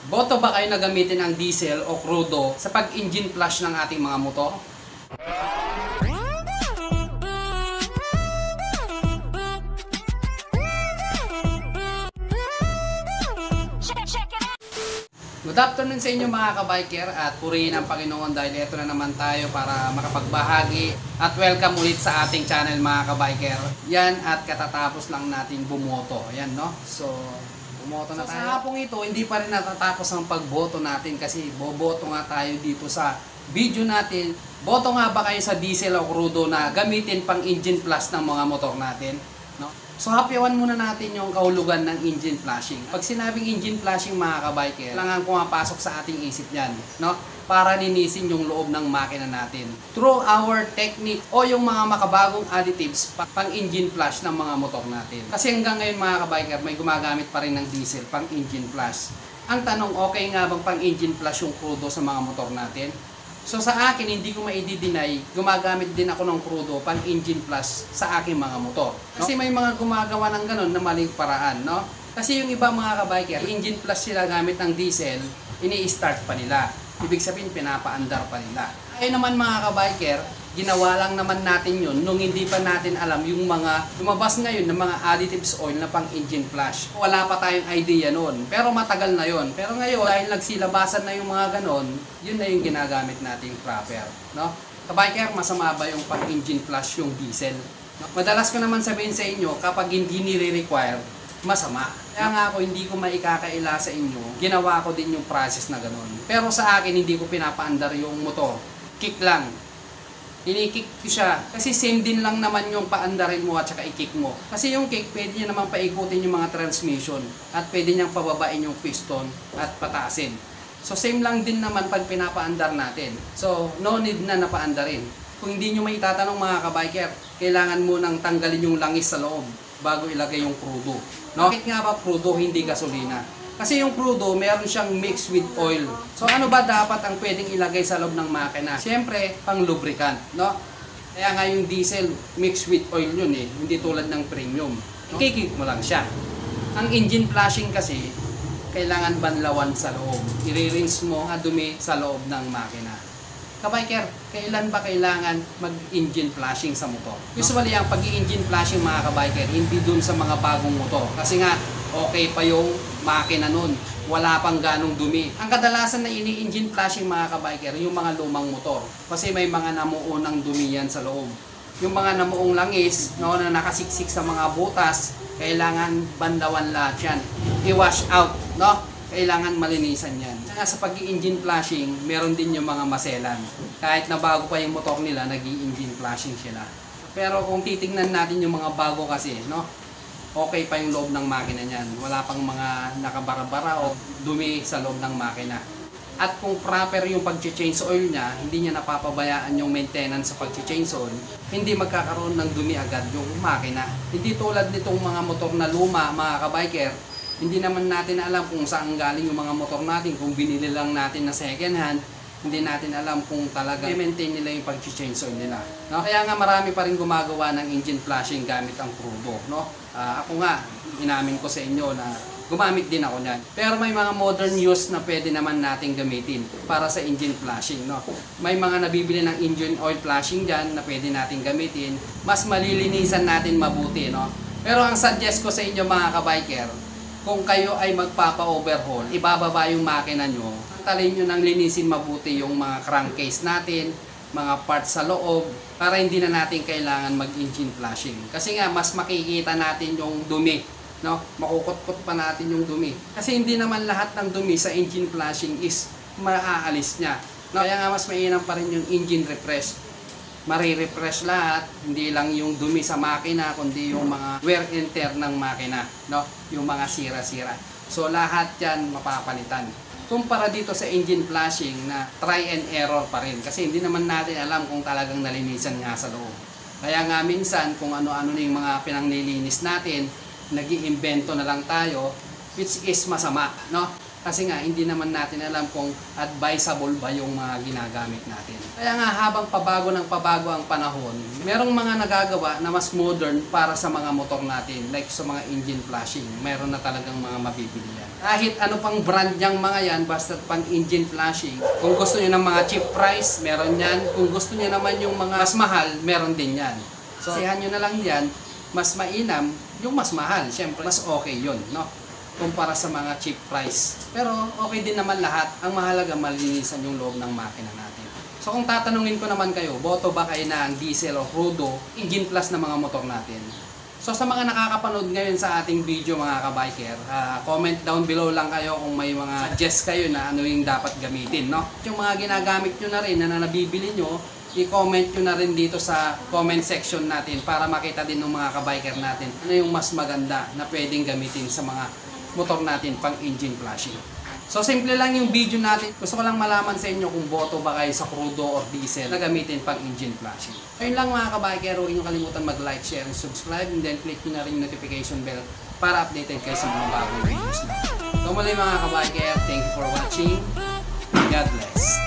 Boto ba kayo na gamitin ang diesel o crudo sa pag-engine flush ng ating mga motor? Good afternoon sa inyo mga kabiker at purihin ang Panginoon dahil ito na naman tayo para makapagbahagi at welcome ulit sa ating channel mga kabiker. Yan at katatapos lang natin bumoto. Ayan no? So bumoto na tayo. Sa hapong ito hindi pa rin natatapos ang pagboto natin kasi boboto nga tayo dito sa video natin. Boto nga ba kayo sa diesel o crudo na gamitin pang engine flush ng mga motor natin? No? So hapyawan muna natin yung kahulugan ng engine flushing. Pag sinabing engine flushing mga kabiker, kailangan pumapasok sa ating isip yan, no? Para linisin yung loob ng makina natin. Through our technique o yung mga makabagong additives pang engine flush ng mga motor natin. Kasi hanggang ngayon mga kabiker, may gumagamit pa rin ng diesel pang engine flush. Ang tanong, okay nga bang pang engine flush yung crudo sa mga motor natin? So sa akin, hindi ko maidi-deny, gumagamit din ako ng crudo pang engine flush sa aking mga motor. No? Kasi may mga gumagawa ng ganun na maling paraan, no? Kasi yung iba mga kabiker, engine flush sila gamit ng diesel, ini-start pa nila. Ibig sabihin, pinapaandar pa nila. Ayun naman mga kabiker, ginawa lang naman natin yun nung hindi pa natin alam yung mga lumabas ngayon ng mga additives oil na pang engine flush. Wala pa tayong idea noon, pero matagal na yon. Pero ngayon, dahil nagsilabasan na yung mga ganon, yun na yung ginagamit nating proper. No? Kabiker, masama ba yung pang engine flush yung diesel? No? Madalas ko naman sabihin sa inyo, kapag hindi nire-require, masama. Kaya nga ako hindi ko maikakaila sa inyo, ginawa ko din yung process na ganon. Pero sa akin, hindi ko pinapaandar yung motor. Kick lang. Ini-kick ko siya. Kasi same din lang naman yung paandarin mo at saka i-kick mo. Kasi yung kick, pwede niya naman paikutin yung mga transmission at pwede niyang pababain yung piston at pataasin. So same lang din naman pag pinapaandar natin. So no need na napaandarin. Kung hindi nyo may itatanong mga kabiker, kailangan mo nang tanggalin yung langis sa loob bago ilagay yung crudo. No? Bakit nga ba crudo hindi gasolina? Kasi yung crudo, meron siyang mixed with oil. So ano ba dapat ang pwedeng ilagay sa loob ng makina? Siyempre, pang lubricant, no? Kaya nga yung diesel, mixed with oil yun eh. Hindi tulad ng premium. No? Ikikik mo lang siya. Ang engine flushing kasi, kailangan banlawan sa loob. I-rinse mo ang dumi sa loob ng makina. Kabiker, kailan ba kailangan mag-engine flushing sa motor? Usually, ang pag-engine flushing mga kabiker, hindi dun sa mga bagong motor. Kasi nga, okay pa yung makina nun. Wala pang ganong dumi. Ang kadalasan na ini-engine flushing mga kabiker, yung mga lumang motor. Kasi may mga namuunang dumi yan sa loob. Yung mga namuong langis, no, na nakasiksik sa mga butas, kailangan bandawan lahat yan. I-wash out, no? Kailangan malinisan yan. Sa pag-i-engine flushing, meron din yung mga maselan. Kahit na bago pa yung motor nila, nag-i-engine flushing sila. Pero kung titingnan natin yung mga bago kasi, no? Okay pa yung loob ng makina niyan. Wala pang mga nakabara-bara o dumi sa loob ng makina. At kung proper yung pag-change oil niya, hindi niya napapabayaan yung maintenance sa pag-change oil, hindi magkakaroon ng dumi agad yung makina. Hindi tulad nitong mga motor na luma, mga kabiker, hindi naman natin alam kung saan galing yung mga motor natin, kung binili lang natin na second hand, hindi natin alam kung talaga i-maintain nila yung pag-change oil nila. No? Kaya nga marami pa rin gumagawa ng engine flushing gamit ang crudo. No? Ako nga, inamin ko sa inyo na gumamit din ako niyan. Pero may mga modern use na pwede naman natin gamitin para sa engine flushing. No? May mga nabibili ng engine oil flushing dyan na pwede natin gamitin. Mas malilinisan natin mabuti. No? Pero ang suggest ko sa inyo mga kabiker, kung kayo ay magpapa-overhaul, ibababa yung makina nyo, talin nyo nang linisin mabuti yung mga crankcase natin, mga parts sa loob, para hindi na natin kailangan mag-engine flushing. Kasi nga, mas makikita natin yung dumi, no? Makukot-kot pa natin yung dumi. Kasi hindi naman lahat ng dumi sa engine flushing is maaalis niya. No? Kaya nga, mas mainam pa rin yung engine refresh. Mari-refresh lahat, hindi lang yung dumi sa makina, kundi yung mga wear and tear ng makina, no? Yung mga sira-sira. So lahat yan mapapalitan. Kumpara dito sa engine flushing na try and error pa rin kasi hindi naman natin alam kung talagang nalinisan nga sa loob. Kaya nga minsan kung ano-ano na yung mga pinanglilinis natin, nag-iimbento na lang tayo, which is masama, no? Kasi nga, hindi naman natin alam kung advisable ba yung mga ginagamit natin. Kaya nga, habang pabago ng pabago ang panahon, merong mga nagagawa na mas modern para sa mga motor natin, like sa mga engine flushing. Meron na talagang mga mabibili yan. Kahit ano pang brand niyang mga yan, basta pang engine flashing. Kung gusto niyo ng mga cheap price, meron yan. Kung gusto niyo naman yung mga mas mahal, meron din yan. So, sihan nyo na lang yan, mas mainam yung mas mahal. Siyempre, mas okay yun, no? Kumpara sa mga cheap price. Pero okay din naman lahat. Ang mahalaga, malinisan yung loob ng makina natin. So kung tatanungin ko naman kayo, boto ba kayo ng diesel o crudo, engine plus na mga motor natin? So sa mga nakakapanood ngayon sa ating video mga kabiker, comment down below lang kayo kung may mga suggest kayo na ano yung dapat gamitin, no? Yung mga ginagamit nyo na rin na nabibili nyo, i-comment nyo na rin dito sa comment section natin para makita din ng mga kabiker natin ano yung mas maganda na pwedeng gamitin sa mga motor natin pang engine flashing. So simple lang yung video natin. Gusto ko lang malaman sa inyo kung boto ba kayo sa crudo or diesel na gamitin pang engine flashing. Ayun lang mga kabiker, huwag nyo kalimutan mag-like, share, and subscribe, and then click nyo na rin yung notification bell para updated kayo sa mga bagong videos na. So muli mga kabiker, thank you for watching. God bless.